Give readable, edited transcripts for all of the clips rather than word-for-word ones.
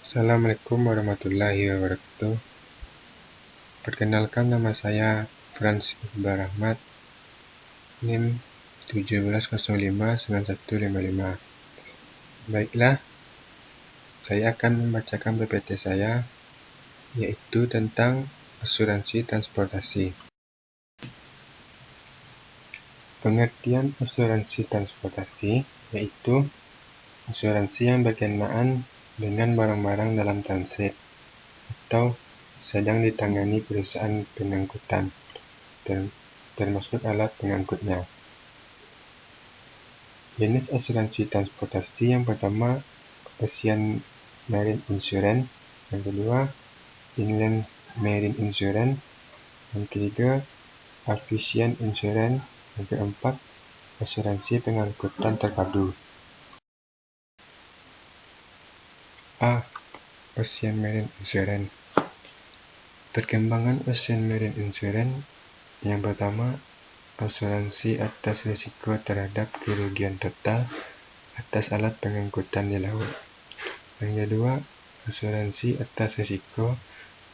Assalamualaikum warahmatullahi wabarakatuh. Perkenalkan, nama saya Frans Iqbal Rahmat, NIM 17059155. Baiklah, saya akan membacakan PPT saya, yaitu tentang asuransi transportasi. Pengertian asuransi transportasi yaitu asuransi yang berkenaan dengan barang-barang dalam transit atau sedang ditangani perusahaan pengangkutan, termasuk alat pengangkutnya. Jenis asuransi transportasi yang pertama, Ocean Marine Insurance. Yang kedua, Inland Marine Insurance. Yang ketiga, Aviation Insurance. Yang keempat, asuransi pengangkutan terpadu. A. Ocean Marine Insurance. Perkembangan Ocean Marine Insurance. Yang pertama, asuransi atas risiko terhadap kerugian total atas alat pengangkutan di laut. Yang kedua, asuransi atas risiko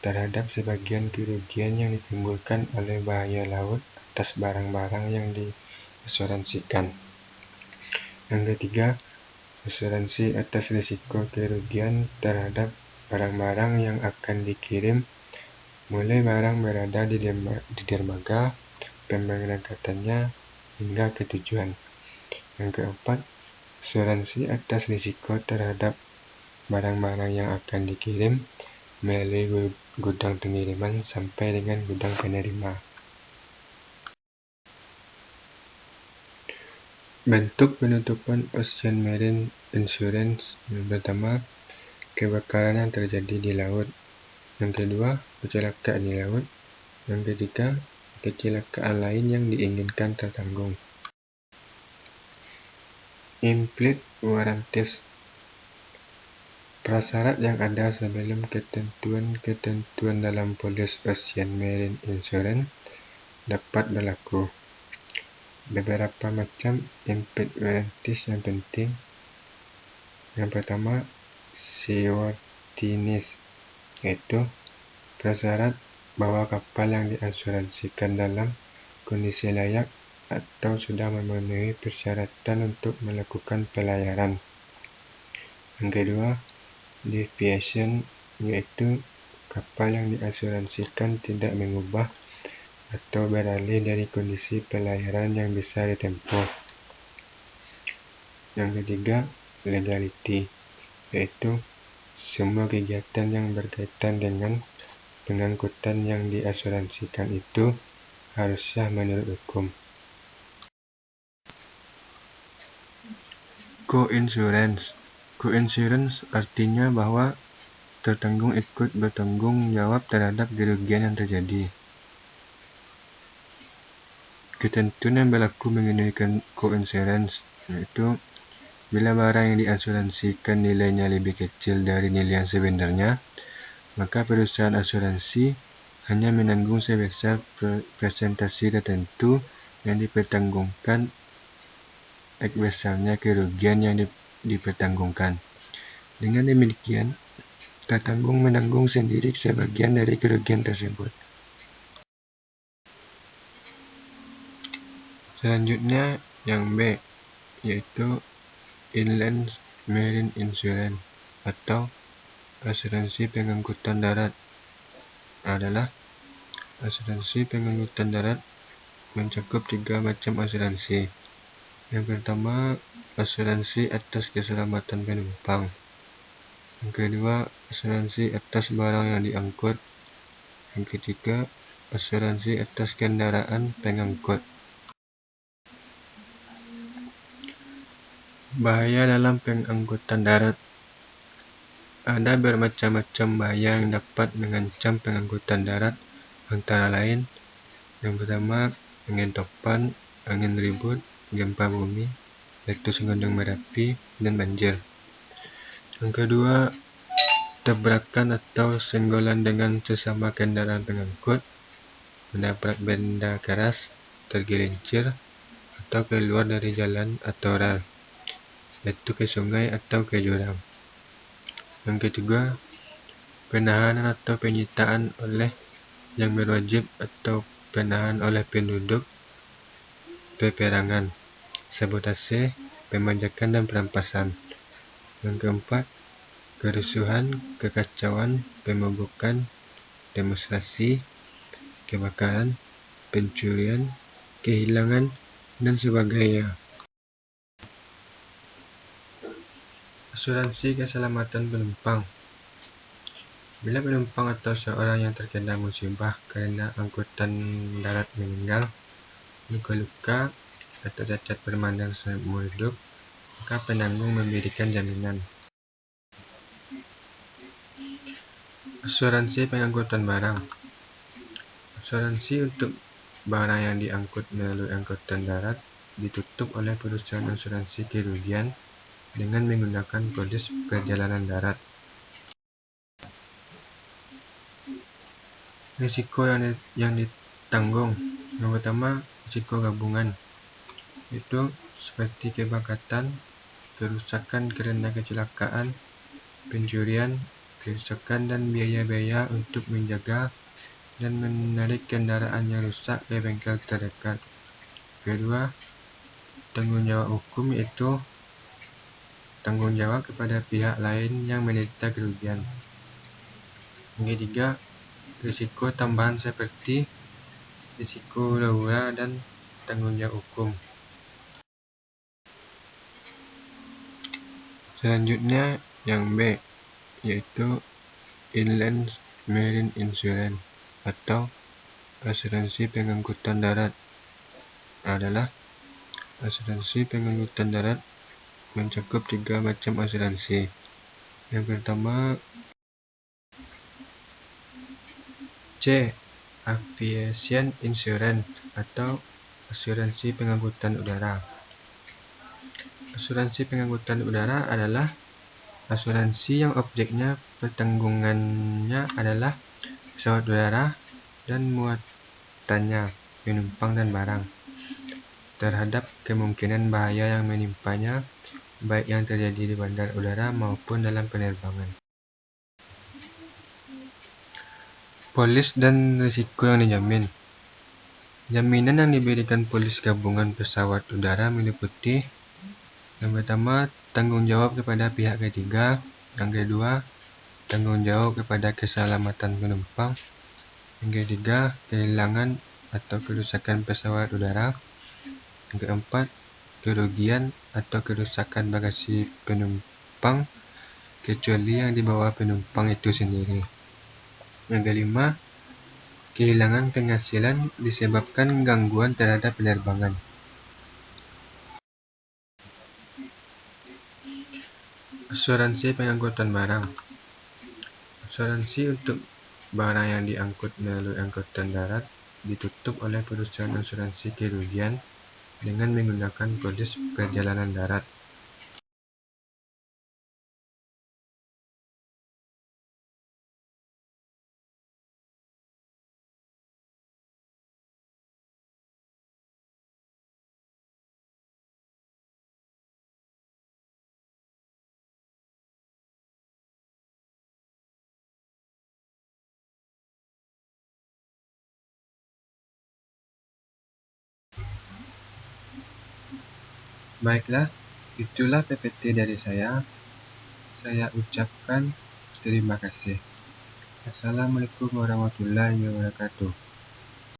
terhadap sebagian kerugian yang ditimbulkan oleh bahaya laut atas barang-barang yang diasuransikan. Yang ketiga, asuransi atas risiko kerugian terhadap barang-barang yang akan dikirim, mulai barang berada di dermaga, pemberangkatannya, hingga ke tujuan. Yang keempat, asuransi atas risiko terhadap barang-barang yang akan dikirim melalui gudang pengiriman sampai dengan gudang penerima. Bentuk penutupan Ocean Marine Insurance. Yang pertama, kebakaran yang terjadi di laut. Yang kedua, kecelakaan di laut. Yang ketiga, kecelakaan lain yang diinginkan tertanggung. Implied warranties. Prasyarat yang ada sebelum ketentuan-ketentuan dalam polis Ocean Marine Insurance dapat berlaku. Beberapa macam implied warranties yang penting. Yang pertama, seaworthiness, yaitu prasyarat bahwa kapal yang diasuransikan dalam kondisi layak atau sudah memenuhi persyaratan untuk melakukan pelayaran. Yang kedua, deviation, yaitu kapal yang diasuransikan tidak mengubah atau beralih dari kondisi pelayaran yang bisa ditempuh. Yang ketiga, legality, yaitu semua kegiatan yang berkaitan dengan pengangkutan yang diasuransikan itu harus sah menurut hukum. Co-insurance. Co-insurance artinya bahwa tertanggung ikut bertanggung jawab terhadap kerugian yang terjadi. Ketentuan yang berlaku mengenai co-insurance yaitu bila barang yang diasuransikan nilainya lebih kecil dari nilai yang sebenarnya, maka perusahaan asuransi hanya menanggung sebesar persentase tertentu yang dipertanggungkan besarnya kerugian yang dipertanggungkan. Dengan demikian, tertanggung menanggung sendiri sebagian dari kerugian tersebut. Selanjutnya yang B, yaitu Inland Marine Insurance atau asuransi pengangkutan darat. Adalah asuransi pengangkutan darat mencakup 3 macam asuransi. Yang pertama, asuransi atas keselamatan penumpang. Yang kedua, asuransi atas barang yang diangkut. Yang ketiga, asuransi atas kendaraan pengangkut. Bahaya dalam pengangkutan darat. Ada bermacam-macam bahaya yang dapat mengancam pengangkutan darat, antara lain: yang pertama, angin topan, angin ribut, gempa bumi, letus gunung berapi, dan banjir. Yang kedua, tabrakan atau senggolan dengan sesama kendaraan pengangkut, menabrak benda keras, tergelincir, atau keluar dari jalan atau rel, jatuh ke sungai atau ke jurang. Yang ketiga, penahanan atau penyitaan oleh yang berwajib atau penahanan oleh penduduk peperangan, sabotase, pembajakan dan perampasan. Yang keempat, kerusuhan, kekacauan, pemogokan, demonstrasi, kebakaran, pencurian, kehilangan, dan sebagainya. Asuransi keselamatan penumpang. Bila penumpang atau seorang yang terkena musibah karena angkutan darat meninggal, luka-luka, atau cacat permanen seumur hidup, maka penanggung memberikan jaminan. Asuransi pengangkutan barang. Asuransi untuk barang yang diangkut melalui angkutan darat ditutup oleh perusahaan asuransi kerugian dengan menggunakan polis perjalanan darat. Risiko yang ditanggung. Yang pertama, risiko gabungan, itu seperti kebakaran, kerusakan karena kecelakaan, pencurian, kerusakan dan biaya-biaya untuk menjaga dan menarik kendaraan yang rusak ke bengkel terdekat. Kedua, tanggung jawab hukum, yaitu tanggung jawab kepada pihak lain yang menderita kerugian. Yang ketiga, risiko tambahan seperti risiko darurat dan tanggung jawab hukum. Selanjutnya yang B, yaitu Inland Marine Insurance atau asuransi pengangkutan darat. Adalah asuransi pengangkutan darat mencakup 3 macam asuransi. Yang pertama, C, Aviation Insurance atau asuransi pengangkutan udara. Asuransi pengangkutan udara adalah asuransi yang objeknya pertanggungannya adalah pesawat udara dan muatannya, penumpang dan barang, terhadap kemungkinan bahaya yang menimpanya, baik yang terjadi di bandar udara maupun dalam penerbangan. Polis dan risiko yang dijamin. Jaminan yang diberikan polis gabungan pesawat udara meliputi: yang pertama, tanggung jawab kepada pihak ketiga. Yang kedua, tanggung jawab kepada keselamatan penumpang. Yang ketiga, kehilangan atau kerusakan pesawat udara. Yang keempat, kerugian atau kerusakan bagasi penumpang kecuali yang dibawa penumpang itu sendiri. Yang kelima, kehilangan penghasilan disebabkan gangguan terhadap penerbangan. Asuransi pengangkutan barang. Asuransi untuk barang yang diangkut melalui angkutan darat ditutup oleh perusahaan asuransi kerugian dengan menggunakan polis perjalanan darat. Baiklah, itulah PPT dari saya. Saya ucapkan terima kasih. Assalamualaikum warahmatullahi wabarakatuh.